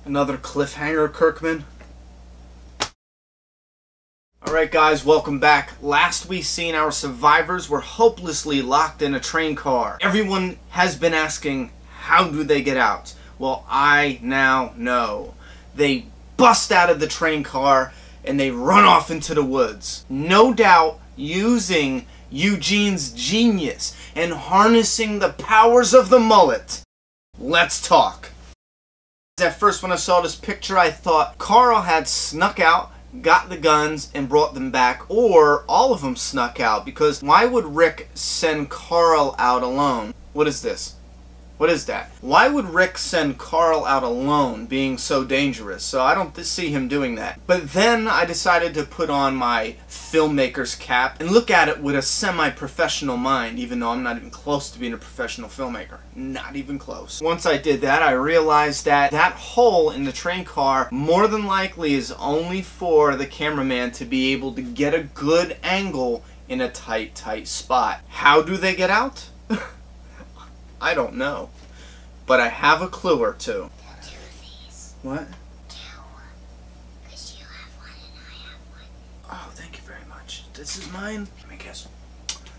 Another cliffhanger, Kirkman. Alright guys, welcome back. Last we seen, our survivors were hopelessly locked in a train car. Everyone has been asking, how do they get out? Well, I now know. They bust out of the train car and they run off into the woods. No doubt using Eugene's genius and harnessing the powers of the mullet. Let's talk. At first when I saw this picture, I thought Carl had snuck out, got the guns, and brought them back, or all of them snuck out, because why would Rick send Carl out alone? What is this? What is that? Why would Rick send Carl out alone, being so dangerous? So I don't see him doing that. But then I decided to put on my filmmaker's cap and look at it with a semi-professional mind, even though I'm not even close to being a professional filmmaker. Not even close. Once I did that, I realized that that hole in the train car more than likely is only for the cameraman to be able to get a good angle in a tight spot. How do they get out? I don't know, but I have a clue or two. Do these. What? Two. Because you have one and I have one. Oh, thank you very much. This is mine. Let me guess.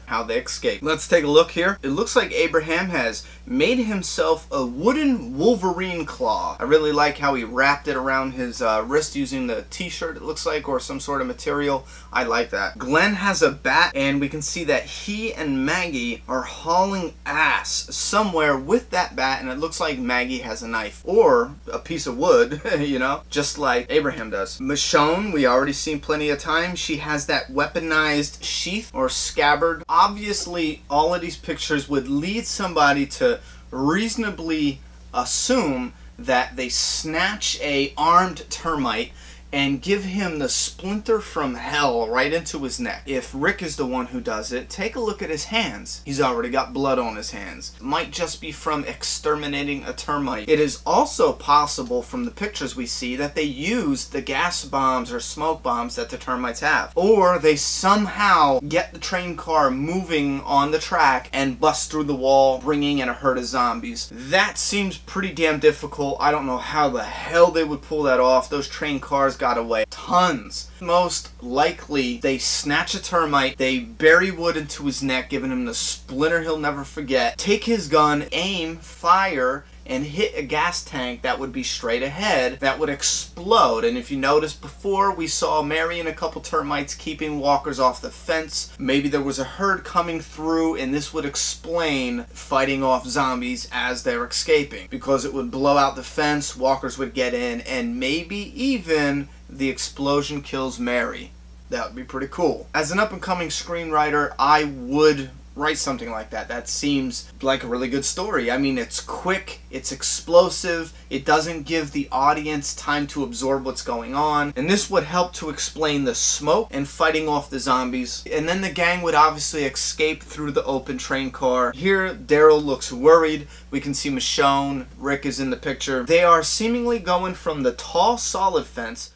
How they escape. Let's take a look here. It looks like Abraham has made himself a wooden Wolverine claw. I really like how he wrapped it around his wrist using the t-shirt, it looks like, or some sort of material. I like that. Glenn has a bat, and we can see that he and Maggie are hauling ass somewhere with that bat, and it looks like Maggie has a knife or a piece of wood, you know, just like Abraham does. Michonne, we already seen plenty of times. She has that weaponized sheath or scabbard. Obviously, all of these pictures would lead somebody to reasonably assume that they snatch a armed termite and give him the splinter from hell right into his neck. If Rick is the one who does it, take a look at his hands. He's already got blood on his hands. It might just be from exterminating a termite. It is also possible from the pictures we see that they use the gas bombs or smoke bombs that the termites have. Or they somehow get the train car moving on the track and bust through the wall, bringing in a herd of zombies. That seems pretty damn difficult. I don't know how the hell they would pull that off. Those train cars got away tons. Most likely they snatch a termite, they bury wood into his neck, giving him the splinter he'll never forget, take his gun, aim, fire, and hit a gas tank that would be straight ahead that would explode. And if you noticed before, we saw Mary and a couple termites keeping walkers off the fence. Maybe there was a herd coming through, and this would explain fighting off zombies as they're escaping, because it would blow out the fence, walkers would get in, and maybe even the explosion kills Mary. That would be pretty cool. As an up-and-coming screenwriter, I would write something like that. That seems like a really good story. I mean, it's quick, it's explosive, it doesn't give the audience time to absorb what's going on, and this would help to explain the smoke and fighting off the zombies. And then the gang would obviously escape through the open train car. Here, Daryl looks worried. We can see Michonne, Rick is in the picture. They are seemingly going from the tall, solid fence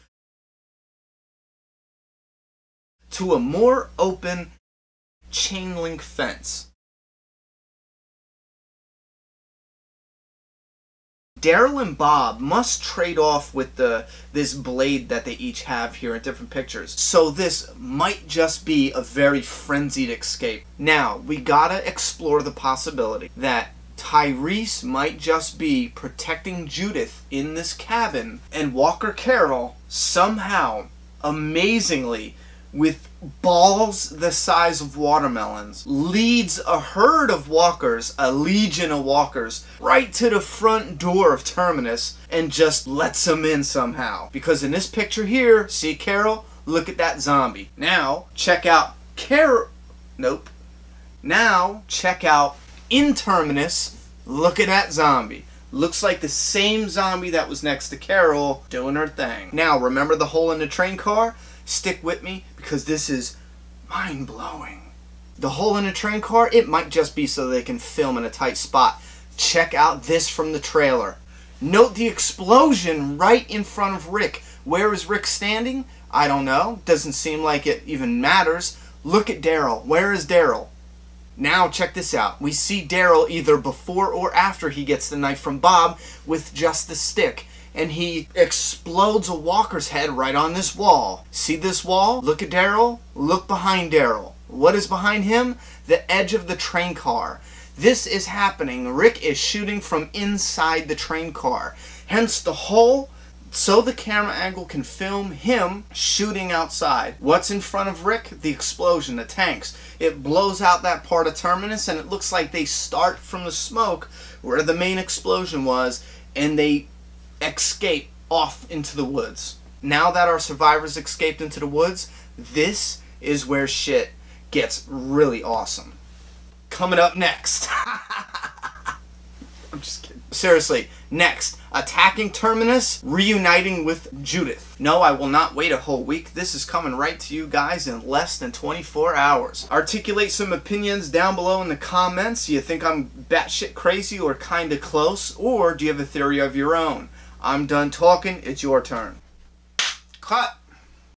to a more open chain link fence. Daryl and Bob must trade off with this blade that they each have here in different pictures. So this might just be a very frenzied escape. Now, we gotta explore the possibility that Tyrese might just be protecting Judith in this cabin, and Walker Carroll somehow, amazingly, with balls the size of watermelons, leads a herd of walkers, a legion of walkers, right to the front door of Terminus and just lets them in somehow. Because in this picture here, see Carol? Look at that zombie. Now, check out Carol. Nope. Now, check out in Terminus. Look at that zombie. Looks like the same zombie that was next to Carol doing her thing. Now, remember the hole in the train car? Stick with me, because this is mind-blowing. The hole in a train car, it might just be so they can film in a tight spot. Check out this from the trailer. Note the explosion right in front of Rick. Where is Rick standing? I don't know. Doesn't seem like it even matters. Look at Daryl. Where is Daryl? Now check this out. We see Daryl either before or after he gets the knife from Bob with just the stick. and he explodes a walker's head right on this wall. See this wall? Look at Daryl. Look behind Daryl. What is behind him? The edge of the train car. This is happening. Rick is shooting from inside the train car. Hence the hole, so the camera angle can film him shooting outside. What's in front of Rick? The explosion, the tanks. It blows out that part of Terminus, and it looks like they start from the smoke where the main explosion was, and they escape off into the woods. Now that our survivors escaped into the woods, this is where shit gets really awesome. Coming up next. I'm just kidding. Seriously, next, attacking Terminus, reuniting with Judith. No, I will not wait a whole week. This is coming right to you guys in less than 24 hours. Articulate some opinions down below in the comments. You think I'm batshit crazy or kinda close? Or do you have a theory of your own? I'm done talking. It's your turn. Cut.